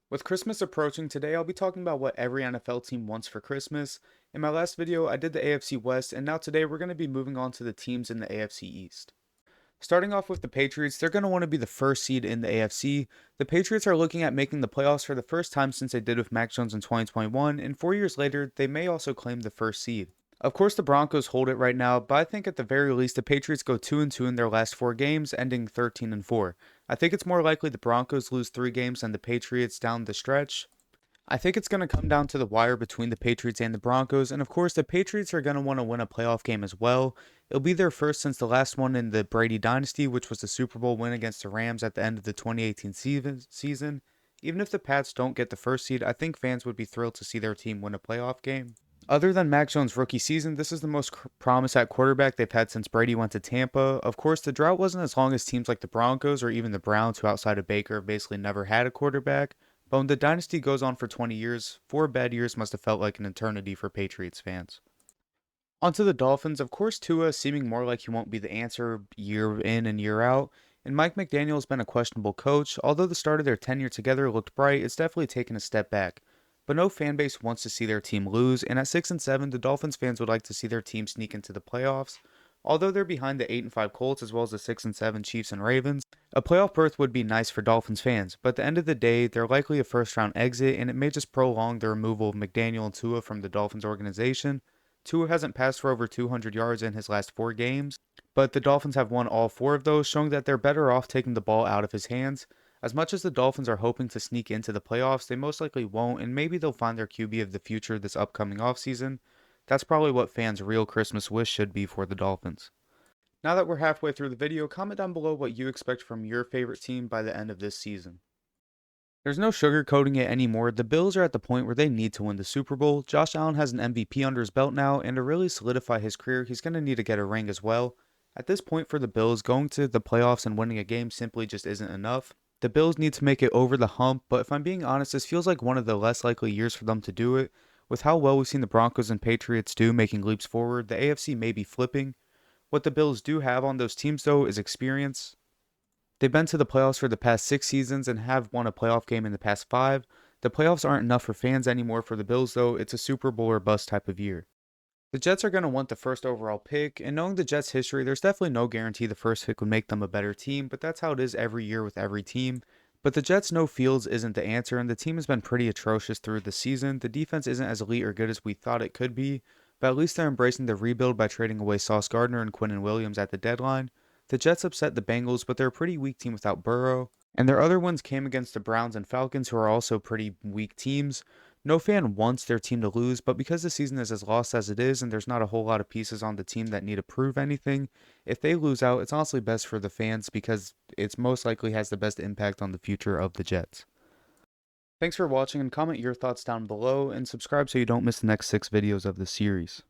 With Christmas approaching today, I'll be talking about what every NFL team wants for Christmas. In my last video, I did the AFC West, and now today we're going to be moving on to the teams in the AFC East. Starting off with the Patriots, they're going to want to be the first seed in the AFC. The Patriots are looking at making the playoffs for the first time since they did with Mac Jones in 2021, and 4 years later, they may also claim the first seed. Of course, the Broncos hold it right now, but I think at the very least, the Patriots go 2-2 in their last 4 games, ending 13-4. I think it's more likely the Broncos lose 3 games than the Patriots down the stretch. I think it's going to come down to the wire between the Patriots and the Broncos, and of course, the Patriots are going to want to win a playoff game as well. It'll be their first since the last one in the Brady dynasty, which was the Super Bowl win against the Rams at the end of the 2018 season. Even if the Pats don't get the first seed, I think fans would be thrilled to see their team win a playoff game. Other than Mac Jones' rookie season, this is the most promise at quarterback they've had since Brady went to Tampa. Of course, the drought wasn't as long as teams like the Broncos or even the Browns, who outside of Baker basically never had a quarterback. But when the dynasty goes on for 20 years, 4 bad years must have felt like an eternity for Patriots fans. Onto the Dolphins, of course, Tua seeming more like he won't be the answer year in and year out. And Mike McDaniel's been a questionable coach. Although the start of their tenure together looked bright, it's definitely taken a step back. But no fan base wants to see their team lose, and at 6-7, the Dolphins fans would like to see their team sneak into the playoffs. Although they're behind the 8-5 Colts as well as the 6-7 Chiefs and Ravens, a playoff berth would be nice for Dolphins fans. But at the end of the day, they're likely a first round exit, and it may just prolong the removal of McDaniel and Tua from the Dolphins organization. Tua hasn't passed for over 200 yards in his last 4 games, but the Dolphins have won all 4 of those, showing that they're better off taking the ball out of his hands. As much as the Dolphins are hoping to sneak into the playoffs, they most likely won't, and maybe they'll find their QB of the future this upcoming offseason. That's probably what fans' real Christmas wish should be for the Dolphins. Now that we're halfway through the video, comment down below what you expect from your favorite team by the end of this season. There's no sugarcoating it anymore. The Bills are at the point where they need to win the Super Bowl. Josh Allen has an MVP under his belt now, and to really solidify his career, he's going to need to get a ring as well. At this point for the Bills, going to the playoffs and winning a game simply just isn't enough. The Bills need to make it over the hump, but if I'm being honest, this feels like one of the less likely years for them to do it. With how well we've seen the Broncos and Patriots do making leaps forward, the AFC may be flipping. What the Bills do have on those teams, though, is experience. They've been to the playoffs for the past 6 seasons and have won a playoff game in the past 5. The playoffs aren't enough for fans anymore for the Bills, though. It's a Super Bowl or bust type of year. The Jets are going to want the first overall pick, and knowing the Jets' history, there's definitely no guarantee the first pick would make them a better team, but that's how it is every year with every team. But the Jets' no Fields isn't the answer, and the team has been pretty atrocious through the season. The defense isn't as elite or good as we thought it could be, but at least they're embracing the rebuild by trading away Sauce Gardner and Quinnen Williams at the deadline. The Jets upset the Bengals, but they're a pretty weak team without Burrow. And their other wins came against the Browns and Falcons, who are also pretty weak teams. No fan wants their team to lose, but because the season is as lost as it is and there's not a whole lot of pieces on the team that need to prove anything, if they lose out, it's honestly best for the fans because it's most likely has the best impact on the future of the Jets. Thanks for watching, and comment your thoughts down below and subscribe so you don't miss the next 6 videos of the series.